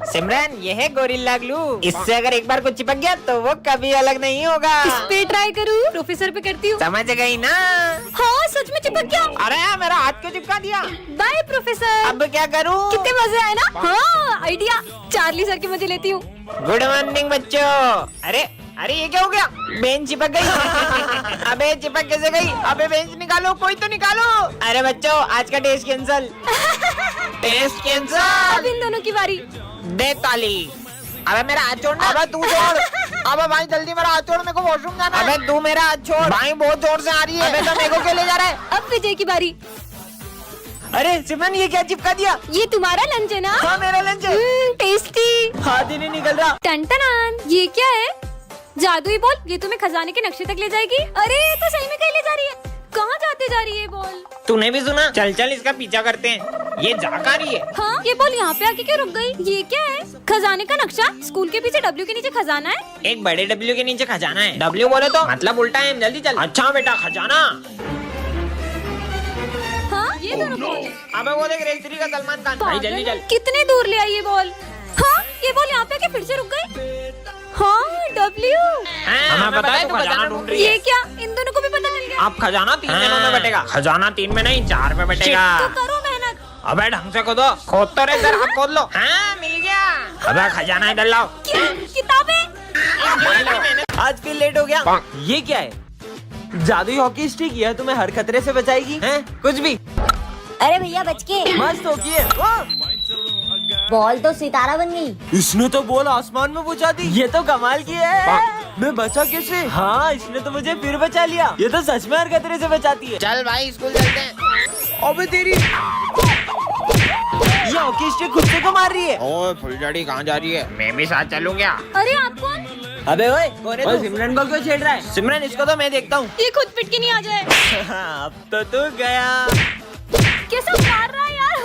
सिमरन ये है gorilla glue. इससे अगर एक बार कुछ चिपक गया तो वो कभी अलग नहीं होगा। इस पे ट्राई करूँ? प्रोफेसर पे करती हूँ। समझ गई ना? हाँ सच में चिपक गया। अरे मेरा हाथ क्यों चिपका दिया? By professor. अब क्या करूँ? कितने मजे आए ना। हाँ आइडिया, चार्ली सर के मजे लेती हूँ। गुड मॉर्निंग बच्चों। अरे अरे ये क्या हो गया? बेंच चिपक गई। अबे चिपक कैसे गई? अबे बेंच निकालो, कोई तो निकालो। अरे बच्चों आज का टेस्ट कैंसल। Test cancel. अब इन दोनों की बारी। दे ताली। अबे मेरा हाथ छोड़ना। अबे तू छोड़। अबे भाई जल्दी मेरा हाथ छोड़, मेरे को वॉशरूम जाना है। अबे तू मेरा हाथ छोड़। भाई बहुत जोर से आ रही है। अबे तो मेरे को क्यों ले जा रहा है? अब विजय की बारी। अरे सिमरन ये क्या चिपका दिया? ये तुम्हारा लंच है ना? हाँ मेरा लंच है। टेस्टी। हाथ ही नहीं निकल रहा। टन ये क्या है? जादुई बॉल। ये तुम्हें खजाने के नक्शे तक ले जाएगी। अरे ये तो सही में कहीं ले जा रही है। कहाँ जाते जा रही है बॉल? तूने भी सुना? चल चल इसका पीछा करते हैं। ये जा कहाँ रही है? हाँ ये बॉल यहाँ पे आके क्यों रुक गई? ये क्या है? खजाने का नक्शा। स्कूल के पीछे डब्ल्यू के नीचे खजाना है। एक बड़े डब्ल्यू के नीचे खजाना है। डब्ल्यू बोले तो मतलब उल्टा है। जल्दी चल। अच्छा बेटा खजाना। हाँ ये दोनों बॉल है। अबे वो देख रेल 3 का सलमान खान। भाई जल्दी चल। कितने दूर ले आई ये बॉल? हाँ ये बॉल यहाँ पे आके फिर से रुक गई। हाँ डब्ल्यू। हमें पता है तू खजाना ढूंढ रही है। ये क्या? इन दोनों को भी पता चल गया। अब खजाना 3 दिनों में बटेगा। खजाना 3 में नहीं 4 में बटेगा। तो करो मेहनत। अबे ढंग से खोदो। खोद तो रहे जरा खोद लो। हाँ मिल गया। अबे खजाना इधर लाओ। क्या? किताबें। आज फिर लेट हो गया। ये क्या है? जादुई हॉकी स्टिक। यह तुम्हें हर खतरे से बचाएगी। हैं? कुछ भी अरे भैया बच के। मस्त होगी है। बॉल तो सितारा बन गई। इसने तो बॉल आसमान में पहुंचा दी। ये तो कमाल की है। मैं बचा कैसे? हाँ इसने तो मुझे फिर बचा लिया। ये तो सच में हर खतरे से बचाती है। चल भाई स्कूल चलते हैं। अबे तेरी ये हॉकी स्टिक खुद से क्यों मार रही है? ओए फुलझड़ी कहाँ जा रही है? मैं भी साथ चलूंगा। अरे आप कौन? अबे ओए सिमरन को क्यों छेड़ रहा है? सिमरन इसको तो मैं देखता हूँ। ये खुद पिट के नहीं आ जाए। अब तो तू गया। कैसा मार रहा है यार?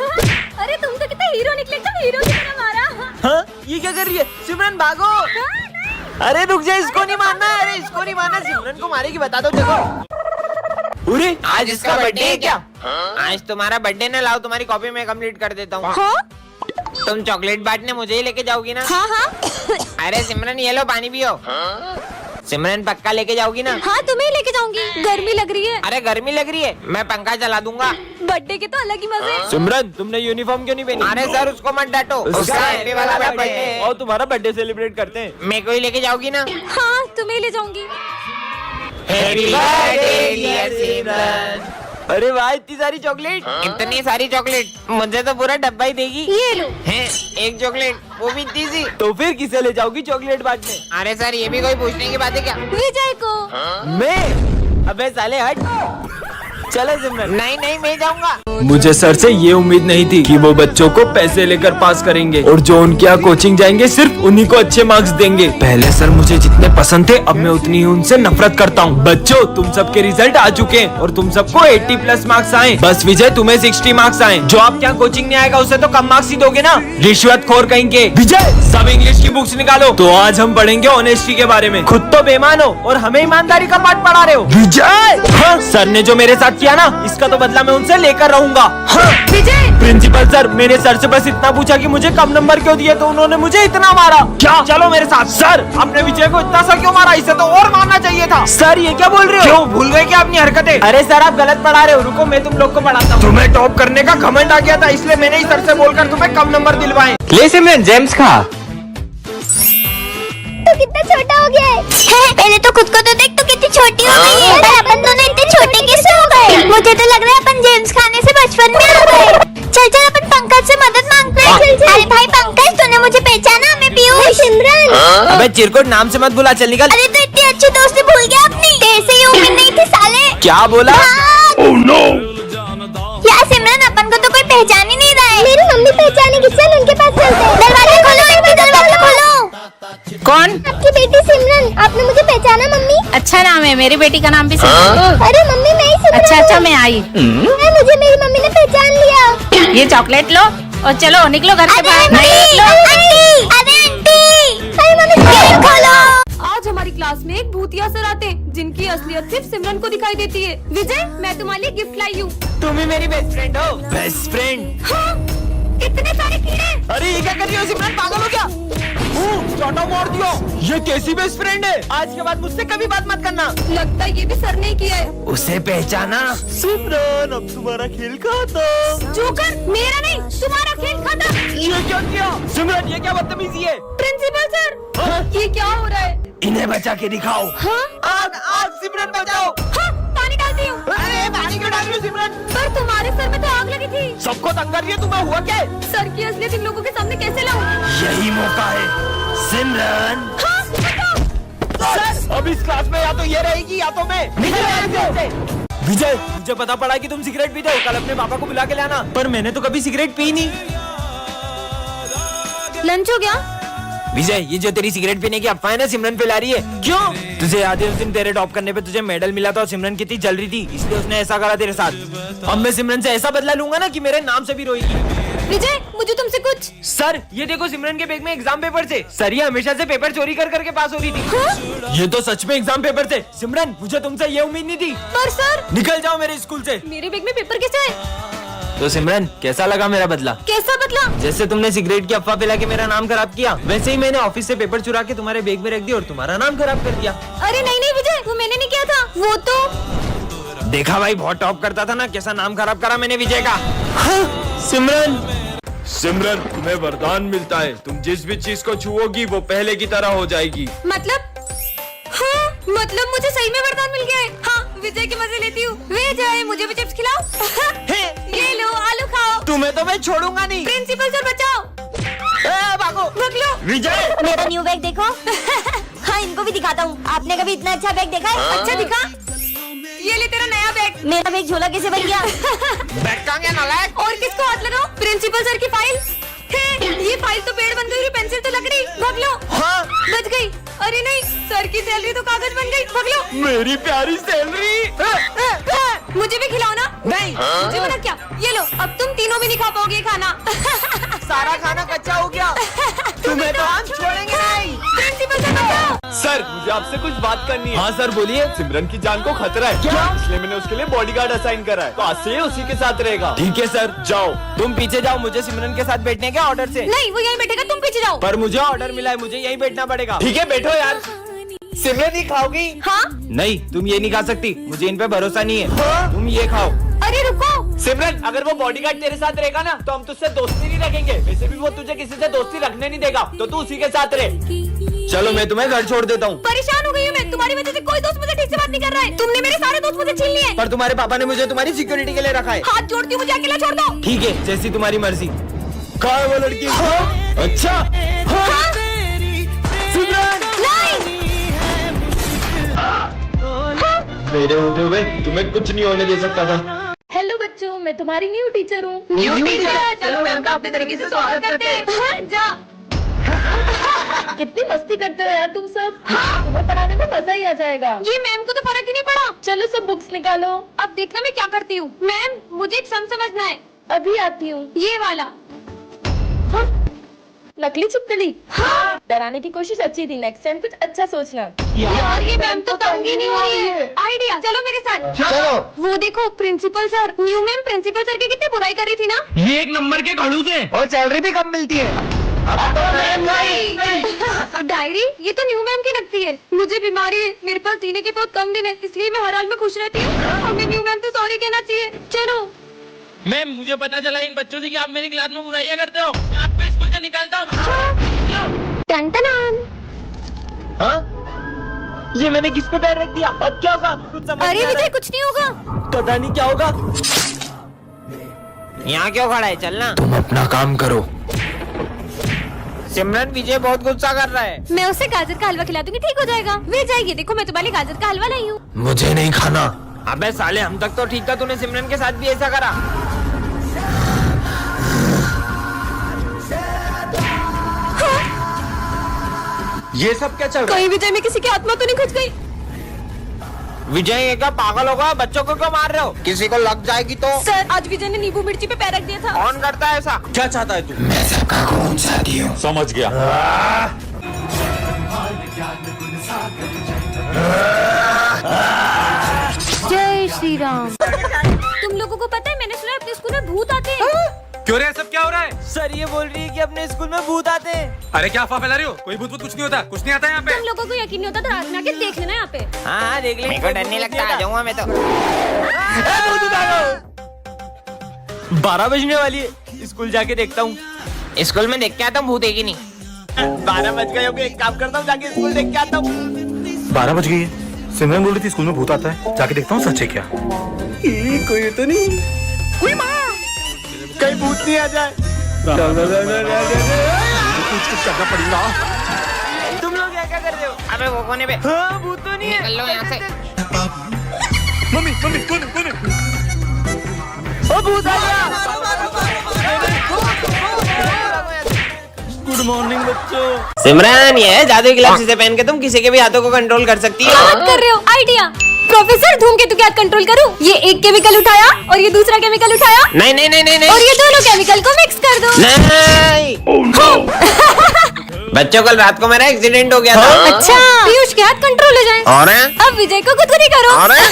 अरे तुम तो कितना हीरो निकले, एकदम हीरो की तरह मारा। हाँ ये क्या कर रही है? सिमरन भागो। अरे रुक जा, इसको नहीं मारना। अरे इसको नहीं मारना, सिमरन को मारेगी। बता दो देखो। अरे आज इसका बर्थडे है क्या? आज तुम्हारा बर्थडे ना लाओ, तुम्हारी कॉपी में कंप्लीट कर देता हूँ। हाँ तुम चॉकलेट बांटने मुझे ही लेके जाओगी ना? हाँ हाँ। अरे सिमरन ये लो पानी पियो। सिमरन पक्का लेके जाओगी ना? हाँ तुम्हें लेके जाऊंगी। गर्मी लग रही है। अरे गर्मी लग रही है, मैं पंखा चला दूंगा। बर्थडे के तो अलग ही मजे हैं। सिमरन तुमने यूनिफॉर्म क्यों नहीं पहनी? अरे सर उसको मत डांटो, उसका हैप्पी वाला बर्थडे है। और तुम्हारा बर्थडे सेलिब्रेट करते हैं। मेरे को ही लेके जाओगी ना? हाँ तुम्हें ले जाऊंगी। हैप्पी बर्थडे डियर सिमरन। अरे वाह इतनी सारी चॉकलेट। इतनी सारी चॉकलेट, मुझे तो पूरा डब्बा ही देगी। ये लो। हैं एक चॉकलेट, वो भी इतनी सी। तो फिर किसे ले जाओगी चॉकलेट बांटने? अरे सर ये भी कोई पूछने की बात है क्या? विजय को। मैं? अबे साले हट। चले सिमरन। नहीं नहीं मैं जाऊंगा। मुझे सर से ये उम्मीद नहीं थी कि वो बच्चों को पैसे लेकर पास करेंगे और जो उनके यहाँ कोचिंग जाएंगे सिर्फ उन्हीं को अच्छे मार्क्स देंगे। पहले सर मुझे जितने पसंद थे अब मैं उतनी ही उनसे नफरत करता हूँ। बच्चों तुम सबके रिजल्ट आ चुके हैं और तुम सबको 80+ मार्क्स आए। बस विजय तुम्हें 60 मार्क्स आए। जो आपके यहाँ कोचिंग नहीं आएगा उसे तो कम मार्क्स ही दोगे ना? रिश्वत खोर कहेंगे। विजय सब इंग्लिश की बुक्स निकालो। तो आज हम पढ़ेंगे ऑनेस्टी के बारे में। खुद तो बेईमान हो और हमें ईमानदारी का पाठ पढ़ा रहे हो। विजय हाँ सर ने जो मेरे साथ किया ना, इसका तो बदला मैं उनसे लेकर रहूंगा। हाँ विजय। प्रिंसिपल सर मैंने सर से बस इतना पूछा कि मुझे कम नंबर क्यों दिए तो उन्होंने मुझे इतना मारा। क्या? चलो मेरे साथ। सर आपने विजय को इतना सा क्यों मारा? इसे तो और मारना चाहिए था। सर ये क्या बोल रहे हो? क्यों भूल गए क्या अपनी हरकतें? अरे सर आप गलत पढ़ा रहे हो। रुको मैं तुम लोग को पढ़ाता हूँ। तुम्हें टॉप करने का घमंड आ गया था इसलिए मैंने ही सर से बोलकर तुम्हें कम नंबर दिलवाए। ले सिमरन जेम्स खा। तो कितना छोटा हो गया है? पहले तो खुद को तो देख, तो कितनी छोटी हो गई है। अरे अपन दोनों इतने छोटे कैसे हो गए? मुझे तो लग रहा है अपन जेम्स खाने से बचपन में आ गए। चल चल अपन पंकज से मदद मांगते हैं। अरे भाई पंकज तूने मुझे पहचाना? मैं पीयूष। सिमरन। अबे चिरकुट नाम से मत बुला, चल निकल। अरे तो इतनी अच्छी दोस्ती भूल गया अपनी। कैसे ये उम्मीद नहीं थी साले। क्या बोला? Oh no. यार सिमरन अपन को तो कोई पहचान ही नहीं रहा है। मेरी मम्मी पहचानेगी, चल उनके पास चलते हैं। दरवाजा खोलो आंटी, दरवाजा खोलो। कौन? आपकी बेटी सिमरन। आपने मुझे पहचाना मम्मी? अच्छा नाम है, मेरी बेटी का नाम भी सिमरन। अरे मम्मी मैं ही सिमरन। अच्छा मैं आई। मुझे मेरी मम्मी ने पहचान लिया। ये चॉकलेट लो और चलो निकलो घर के बाहर। अरे आंटी, अरे मम्मी गेट खोलो। आज हमारी क्लास में एक भूतिया सर आते हैं जिनकी असलियत सिर्फ सिमरन को दिखाई देती है। विजय मैं तुम्हारे लिए गिफ्ट लाई हूँ। तुम ही मेरी बेस्ट फ्रेंड हो। Best friend? हाँ, इतने सारे कीड़े। अरे ये क्या कर रही हो सिमरन, पागल हो क्या? चौटा मार दियो। ये कैसी बेस्ट फ्रेंड है? आज के बाद मुझसे कभी बात मत करना। लगता है ये भी सर ने किया है। उसे पहचाना? सिमरन अब तुम्हारा खेल खत्म। जोकर, मेरा नहीं तुम्हारा खेल खत्म। ये क्या किया सिमरन? ये क्या बदतमीजी है? प्रिंसिपल सर, ये क्या हो रहा है? इन्हें बचा के दिखाओ। हाँ आग आग सिमरन बचाओ। हाँ, पानी डालती हूँ। अरे पानी क्यों डाल रही हो सिमरन? पर तुम्हारे सर में तो आग लगी थी। सबको तंग कर रही है, तुम्हें हुआ क्या? सर की असलियत इन लोगों के सामने कैसे लाऊं? यही मौका है सिमरन। हाँ, बचाओ। सर अब इस क्लास में या तो ये रहेगी या तो मैं। निकल यहाँ से। विजय, मुझे पता पड़ा कि तुम सिगरेट पीते हो। कल अपने पापा को बुला के लाना। पर मैंने तो कभी सिगरेट पी नहीं। लंच हो गया? विजय, ये जो तेरी सिगरेट पीने की अफवाह है ना, सिमरन फैला रही है। क्यों? तुझे याद है उस दिन तेरे टॉप करने पे तुझे मेडल मिला था और सिमरन कितनी जल रही थी, इसलिए उसने ऐसा करा तेरे साथ। अब मैं सिमरन से ऐसा बदला लूंगा ना कि मेरे नाम से भी रोएगी। विजय, मुझे तुमसे कुछ। सर ये देखो सिमरन के बैग में एग्जाम पेपर थे। सर ये हमेशा से पेपर चोरी कर करके पास हो रही थी। ये तो सच में एग्जाम पेपर थे। सिमरन मुझे तुमसे ये उम्मीद नहीं थी। पर सर, निकल जाओ मेरे स्कूल से। मेरे बैग में पेपर कैसे है? तो सिमरन कैसा लगा मेरा बदला? कैसा बदला? जैसे तुमने सिगरेट की अफवाह फैला के मेरा नाम खराब किया, वैसे ही मैंने ऑफिस से पेपर चुरा के तुम्हारे बैग में रख दिया और तुम्हारा नाम खराब कर दिया। अरे नहीं नहीं विजय, वो मैंने नहीं किया था। वो तो देखा भाई, बहुत टॉप करता था ना, कैसा नाम खराब करा मैंने विजय का। हाँ, सिमरन सिमरन, तुम्हें वरदान मिलता है। तुम जिस भी चीज को छुओगी वो पहले की तरह हो जाएगी। मतलब? हाँ, मतलब मुझे सही में वरदान मिल गया है। हाँ, विजय के मजे लेती हूँ। विजय, मुझे भी चिप्स खिलाओ। ये लो, आलू खाओ। तुम्हें तो मैं छोड़ूंगा नहीं। प्रिंसिपल सर बचाओ। भागो भाग लो। विजय। मेरा न्यू बैग देखो। हाँ, इनको भी दिखाता हूँ। आपने कभी इतना अच्छा बैग देखा है? अच्छा दिखा। ये ले तेरा नया बैग। मेरा बैग झोला कैसे बन गया? बैग कहाँ गया नालायक? और किसको हाथ लगाओ? प्रिंसिपल सर की फाइल। ये फाइल तो पेड़ बन गई, पेंसिल तो लग रही। भाग लो। हाँ। बच गई। अरे नहीं, सर की सैलरी तो कागज बन गई। भाग लो। मेरी प्यारी सैलरी। मुझे भी खिलाओ ना। नहीं। मुझे मना क्या? ये लो, अब तुम तीनों भी नहीं खा पाओगे खाना। सारा खाना कच्चा हो गया। तुम्हें तो हम छोड़ेंगे नहीं। प्रिंसिपल सर बचाओ। सर मुझे आपसे कुछ बात करनी है। हाँ सर बोलिए। सिमरन की जान को खतरा है। क्या? इसलिए मैंने उसके लिए बॉडीगार्ड असाइन करा है, तो आज से ये उसी के साथ रहेगा। ठीक है सर, जाओ। तुम पीछे जाओ, मुझे सिमरन के साथ बैठने के ऑर्डर से। नहीं, वो यहीं बैठेगा, तुम पीछे जाओ। पर मुझे ऑर्डर मिला है, मुझे यहीं बैठना पड़ेगा। ठीक है बैठो यार। सिमरन ही खाओगी? हाँ। नहीं, तुम ये नहीं खा सकती, मुझे इन पे भरोसा नहीं है। तुम ये खाओ। अरे रुको। सिमरन, अगर वो बॉडीगार्ड तेरे साथ रहेगा ना तो हम तुझसे दोस्ती नहीं रखेंगे। वैसे भी वो तुझे किसी से दोस्ती रखने नहीं देगा, तो तू उसी के साथ रहे। चलो मैं तुम्हें घर छोड़ देता हूँ। परेशान हो गई हूँ मैं, तुम्हारी वजह से कोई दोस्त मुझे ठीक से बात नहीं कर रहा है। तुमने मेरे सारे दोस्त मुझे छीन लिए। पर तुम्हारे पापा ने मुझे तुम्हारी सिक्योरिटी के लिए रखा है। हाथ जोड़ती हूँ, मुझे अकेला छोड़ दो। ठीक है, जैसी तुम्हारी मर्जी। कहाँ है वो लड़की? अच्छा हाँ? सिमरन, नहीं। मेरे होते हुए तुम्हें कुछ नहीं होने दे सकता था। हेलो बच्चों, मैं तुम्हारी न्यू टीचर हूँ। New teacher? चलो मैम का अपने तरीके से स्वागत करते हैं। जा। कितनी मस्ती करते हो यार तुम सब। तुम्हें पढ़ाने में मजा ही आ जाएगा। ये मैम को तो फर्क ही नहीं पड़ा। चलो सब बुक्स निकालो। अब देखना मैं क्या करती हूँ। मैम, मुझे एक सम समझना है। अभी आती हूँ। ये वाला। हाँ? नकली छिपकली। हाँ। डराने की कोशिश अच्छी थी, नेक्स्ट टाइम कुछ अच्छा सोचना। यार ये मैम तो तंग ही नहीं हो रही है। आइडिया, चलो मेरे साथ। चलो। वो देखो principal sir. New ma'am principal sir की कितनी बुराई कर रही थी ना। ये एक नंबर के खड़ूस हैं और सैलरी भी कम मिलती है। डायरी, ये तो न्यू मैम की लगती है। मुझे बीमारी है, मेरे पास जीने के बहुत कम दिन है, इसलिए मैं हर हाल में खुश रहती हूँ। हमें न्यू मैम से सॉरी कहना चाहिए। चलो। मैम, मुझे पता चला इन बच्चों से कि आप मेरी क्लास में बुराइयां करते हो। मैं आपको स्कूल से निकालता हूँ। टन-टनान। हाँ? ये मैंने किस पे पैर रख दिया? अब क्या होगा? कुछ समझ अरे नहीं आ रहा विजय, है। कुछ नहीं होगा। पता नहीं क्या होगा। यहाँ क्यों खड़ा है? चलना। तुम अपना काम करो। सिमरन, विजय बहुत गुस्सा कर रहा है। मैं उसे गाजर का हलवा खिला दूंगी, ठीक हो जाएगा। विजय, ये देखो मैं तुम्हारे लिए गाजर का हलवा लाई हूँ। मुझे नहीं खाना। अबे साले, हम तक तो ठीक था, तूने सिमरन के साथ भी ऐसा करा। ये सब क्या चल रहा है? कहीं विजय में किसी की आत्मा तो नहीं घुस गई? विजय ये क्या पागल होगा? बच्चों को क्यों मार रहे हो? किसी को लग जाएगी तो? सर, आज विजय ने नींबू मिर्ची पे पैर रख दिया था। कौन करता है ऐसा? क्या चाहता है तू? मैं सबका खून चाहती हूँ। समझ गया। जय श्री राम। तुम लोगों को पता है, मैंने सुना है अपने स्कूल में भूत आते हैं। क्यों रे, सब क्या हो रहा है? सर ये बोल रही है कि अपने स्कूल में भूत आते हैं। अरे क्या अफवाह फैला रही हो? कोई भूत कुछ नहीं होता, कुछ नहीं आता यहाँ पे। तुम लोगों को यकीन नहीं होता तो रात में आके देख लेना यहाँ पे। हाँ देख ले। मेरे को डर नहीं लगता, आ जाऊंगा मैं तो। 12 बजने वाली है, स्कूल जाके देखता हूँ। स्कूल में देख के आता हूँ, भूत है कि नहीं। 12 बज गए होंगे, एक काम करता हूँ, जाके स्कूल देख के आता हूँ। 12 बज गई है। सिमरन बोल रही थी स्कूल में भूत आता है, जाके देखता हूँ सच है क्या। कोई तो नहीं, कोई माँ, कहीं भूत नहीं आ जाए। कुछ करना पड़ेगा। तुम लोग क्या कर रहे हो? अबे वो कोने पे, हाँ भूत तो नहीं है। निकल लो यहाँ से। मम्मी मम्मी कौन है? ओ भूत आ गया। गुड मॉर्निंग बच्चों। सिमरन, ये है जादुई ग्लव्स, इसे पहन के तुम किसी के भी हाथों को कंट्रोल कर सकती क्या हो। बात कर रहे हो? आइडिया। प्रोफेसर धूमकेतु क्या कंट्रोल करूं? ये एक केमिकल उठाया और ये दूसरा केमिकल उठाया नहीं नहीं नहीं नहीं और नहीं ये दोनों केमिकल को मिक्स कर दो। नहीं। बच्चों, कल रात को मेरा एक्सीडेंट हो गया था। अच्छा, पीयूष के हाथ कंट्रोल हो जाए। और है? अब विजय को खुद नहीं करो। और है?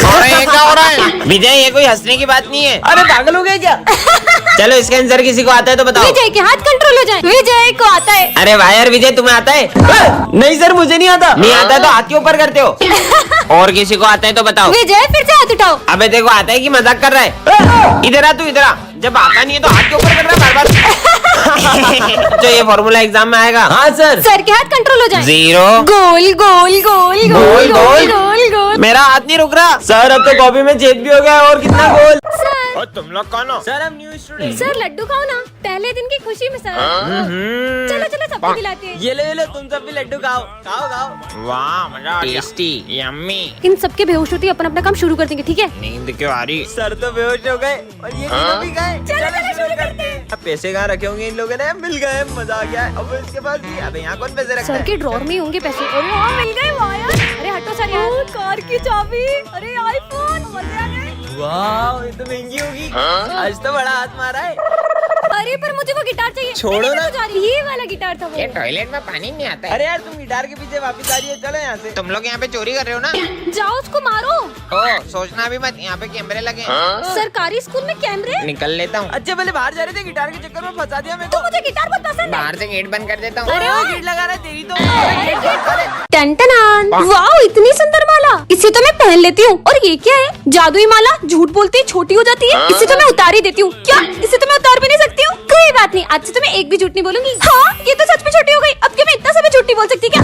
और है, ये क्या हो रहा है? विजय, ये कोई हंसने की बात नहीं है। अरे पागल हो गए क्या? चलो, इसका आंसर किसी को आता है तो बताओ। विजय के हाथ कंट्रोल हो जाए। विजय को आता है। अरे वाह यार विजय, तुम्हें आता है? नहीं सर, मुझे नहीं आता। नहीं आता तो हाथ के ऊपर करते हो। और किसी को आता है तो बताओ। विजय फिर से हाथ उठाओ। अबे देखो, आता है कि मजाक कर रहा है? इधर आ, तू इधर आ। जब आता नहीं है तो हाथ के ऊपर कर रहा है बार बार। तो ये फॉर्मूला एग्जाम में आएगा। हाँ सर। सर के हाथ कंट्रोल हो जाए। 0 गोल गोल गोल गोल गोल गोल गोल। मेरा हाथ नहीं रुक रहा। सर अब तो कॉपी में छेद भी हो गया, और कितना गोल। सर और तुम लोग कौन हो? सर हम न्यू स्टूडेंट। सर लड्डू खाओ ना, पहले दिन की खुशी में सर। चलो चलो सबको खिलाते हैं। ये लो तुम सब भी लड्डू खाओ, खाओ खाओ। वाह, मजा टेस्टी, यम्मी। इन सबके बेहोश होती अपना अपना काम शुरू कर देंगे, ठीक है? नींद क्यों आ रही? सर तो बेहोश हो गए और ये तीनों भी गए। चलो शुरू करते हैं। अब पैसे कहाँ रखे होंगे इन लोगों ने? मिल गए, मजा आ गया। अब इसके पास भी, अबे यहाँ कौन पैसे रखता सर है? के ड्रॉर में ही होंगे पैसे। अरे हाँ मिल गए, वाह यार। अरे हटो सर यार। कार की चाबी, अरे आईफोन, मजे आ गए। वाह, ये तो महंगी होगी। आज तो बड़ा हाथ मारा है। अरे पर मुझे वो गिटार चाहिए। छोड़ो मैंने ना। तो जा रही, ये वाला गिटार था वो। ये टॉयलेट में पानी नहीं आता है। अरे यार तुम गिटार के पीछे वापस आ रही है, चलो यहाँ से। तुम लोग यहाँ पे चोरी कर रहे हो ना? जाओ उसको मारो। ओ, सोचना भी मत, यहाँ पे कैमरे लगे हैं। सरकारी स्कूल में कैमरे। निकल लेता हूँ। अच्छे पहले बाहर जा रहे थे, गिटार के चक्कर में फंसा दिया मेरे तो को। मुझे गिटार बहुत पसंद है। बाहर से गेट बंद कर देता हूँ। अरे वो गेट लगा रहा है तेरी तो। टन वाओ, इतनी सुंदर माला। इसे तो मैं पहन लेती हूँ। और ये क्या है? जादुई माला, झूठ बोलती छोटी हो जाती है। इसे तो मैं उतार ही देती हूँ। क्या इसे तो मैं उतार भी नहीं सकती हूँ? कोई बात नहीं, आज से तो मैं एक भी झूठ नहीं बोलूंगी। हाँ, ये तो सच में छोटी हो गई। अब क्या मैं इतना समय झूठ नहीं बोल सकती क्या?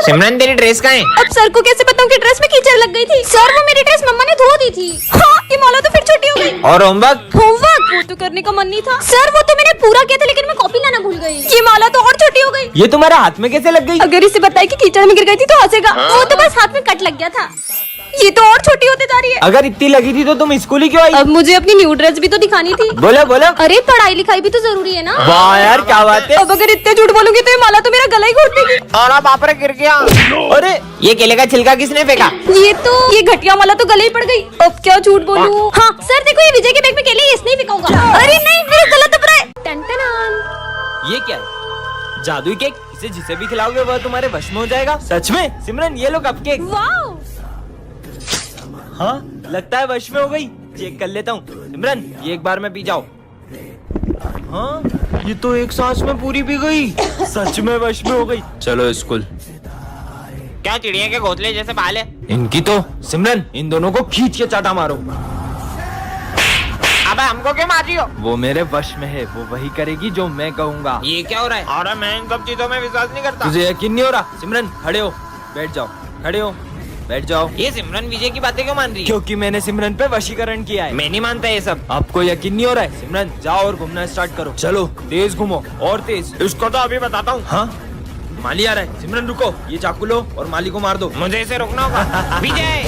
सिमरन, तेरी ड्रेस कहाँ है? अब सर को कैसे बताऊँ कि ड्रेस में कीचड़ लग गई थी? सर वो मेरी ड्रेस मम्मा ने धो दी थी। हाँ, ये माला तो फिर छोटी हो गई। और होमवर्क? होमवर्क वो तो करने का मन नहीं था सर। वो तो मैंने पूरा किया था, लेकिन मैं कॉपी लाना भूल गई। ये माला तो और छोटी हो गई। ये तुम्हारे हाथ में कैसे लग गई? अगर इसे बताए कि कीचड़ में गिर गई थी तो हंसेगा। वो तो बस हाथ में कट लग गया था। ये तो और छोटी होते जा रही है। अगर इतनी लगी थी तो तुम स्कूल ही क्यों आई? अब मुझे अपनी न्यू ड्रेस भी तो दिखानी थी। बोलो बोलो। अरे पढ़ाई लिखाई भी तो जरूरी है ना। वाह यार क्या बात है। अब अगर इतने झूठ बोलूंगी तो ये माला तो मेरा गला ही घोट देगी। और अब आप गिर गया। अरे ये केले का छिलका किसने फेंका? ये घटिया माला तो गले ही पड़ गई। अब क्या झूठ बोलूं? हाँ सर देखो, ये विजय के बैग में केले, इसने ही फेंका होगा। अरे नहीं, मेरा गला दब रहा है। टन ये क्या है? जादुई केक? इसे जिसे भी खिलाओगे वह तुम्हारे वश में हो जाएगा। सच में? सिमरन ये लो कपकेक। वाओ, हाँ लगता है वश में हो गई। चेक कर लेता हूँ। सिमरन ये एक बार में पी जाओ। हाँ ये तो एक सांस में पूरी पी गई। सच में वश में हो गई। चलो स्कूल। क्या चिड़िया के घोंसले जैसे बाल है? इनकी तो। सिमरन इन दोनों को खींच के चाटा मारो। अबे हमको क्यों मार रही हो? वो मेरे वश में है, वो वही करेगी जो मैं कहूँगा। ये क्या हो रहा है? और मैं इन सब चीजों में विश्वास नहीं करता। तुझे यकीन नहीं हो रहा? सिमरन खड़े हो, बैठ जाओ। खड़े हो, बैठ जाओ। ये सिमरन विजय की बातें क्यों मान रही है? क्योंकि मैंने सिमरन पे वशीकरण किया है। मैं नहीं मानता ये सब। आपको यकीन नहीं हो रहा है? सिमरन जाओ और घूमना स्टार्ट करो। चलो तेज घूमो और तेज। इसको तो अभी बताता हूँ। हाँ माली आ रहा है। सिमरन रुको, ये चाकू लो और माली को मार दो। मुझे इसे रोकना होगा। विजय